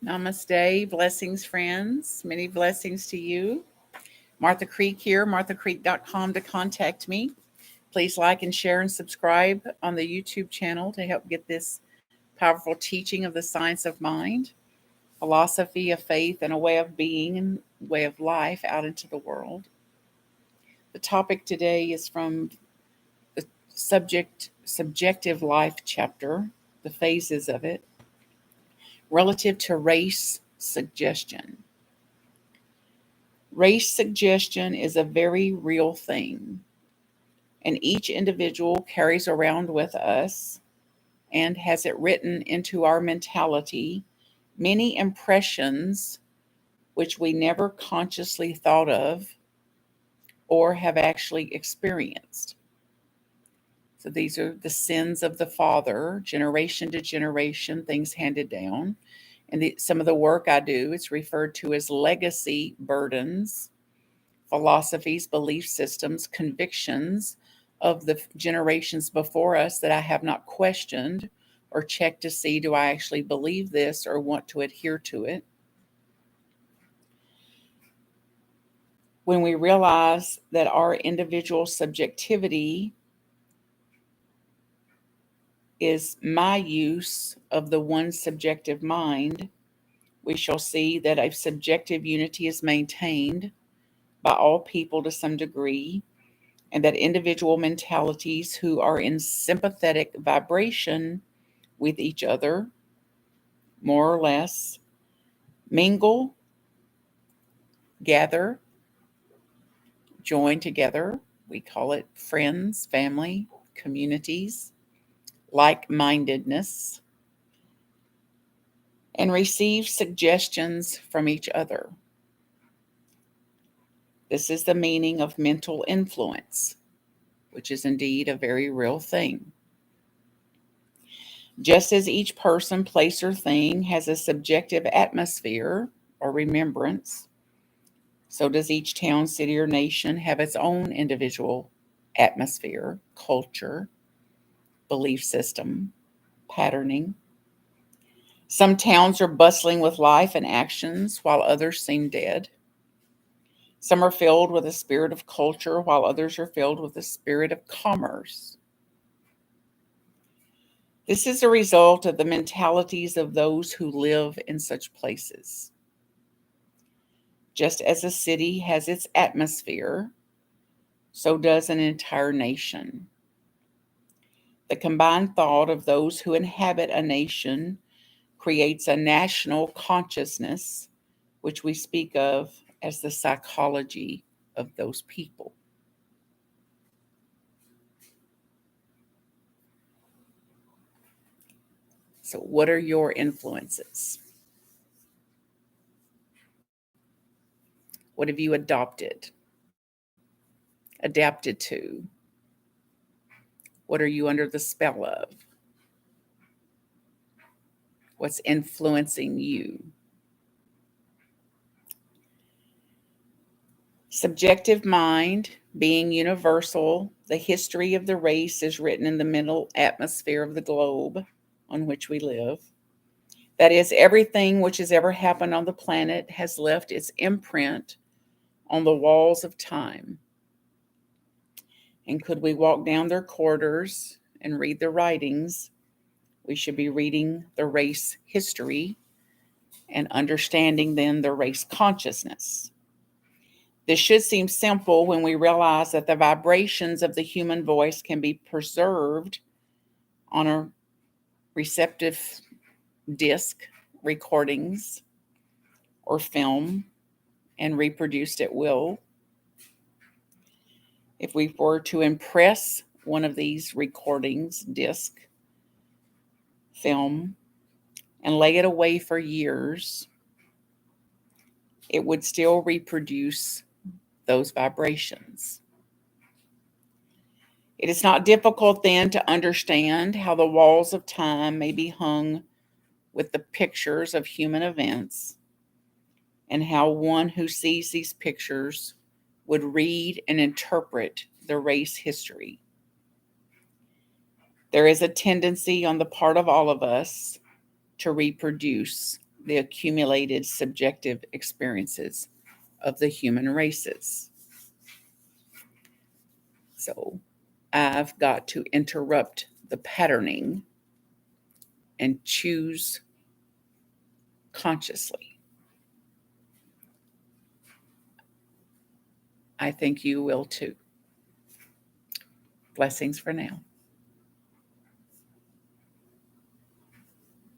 Namaste. Blessings, friends. Many blessings to you. Martha Creek here, marthacreek.com to contact me. Please like and share and subscribe on the YouTube channel to help get this powerful teaching of the science of mind, philosophy of faith, and a way of being and way of life out into the world. The topic today is from the subjective life chapter, the phases of it, relative to race suggestion. Race suggestion is a very real thing, and each individual carries around with us and has it written into our mentality many impressions which we never consciously thought of or have actually experienced. So these are the sins of the father, generation to generation, things handed down. And some of the work I do is referred to as legacy burdens, philosophies, belief systems, convictions of the generations before us that I have not questioned or checked to see, do I actually believe this or want to adhere to it? When we realize that our individual subjectivity is my use of the one subjective mind, we shall see that a subjective unity is maintained by all people to some degree, and that individual mentalities who are in sympathetic vibration with each other, more or less, mingle, gather, join together. We call it friends, family, communities, like mindedness, and receive suggestions from each other. This is the meaning of mental influence, which is indeed a very real thing. Just as each person, place, or thing has a subjective atmosphere or remembrance, so does each town, city, or nation have its own individual atmosphere, culture, belief system, patterning. Some towns are bustling with life and actions, while others seem dead. Some are filled with a spirit of culture, while others are filled with a spirit of commerce. This is a result of the mentalities of those who live in such places. Just as a city has its atmosphere, so does an entire nation. The combined thought of those who inhabit a nation creates a national consciousness, which we speak of as the psychology of those people. So, what are your influences? What have you adapted to? What are you under the spell of? What's influencing you? Subjective mind being universal, the history of the race is written in the mental atmosphere of the globe on which we live. That is, everything which has ever happened on the planet has left its imprint on the walls of time. And could we walk down their corridors and read the writings, we should be reading the race history and understanding then the race consciousness. This should seem simple when we realize that the vibrations of the human voice can be preserved on a receptive disc, recordings, or film, and reproduced at will. If we were to impress one of these recordings, disc, film, and lay it away for years, it would still reproduce those vibrations. It is not difficult then to understand how the walls of time may be hung with the pictures of human events, and how one who sees these pictures would read and interpret the race history. There is a tendency on the part of all of us to reproduce the accumulated subjective experiences of the human races. So I've got to interrupt the patterning and choose consciously. I think you will too. Blessings for now.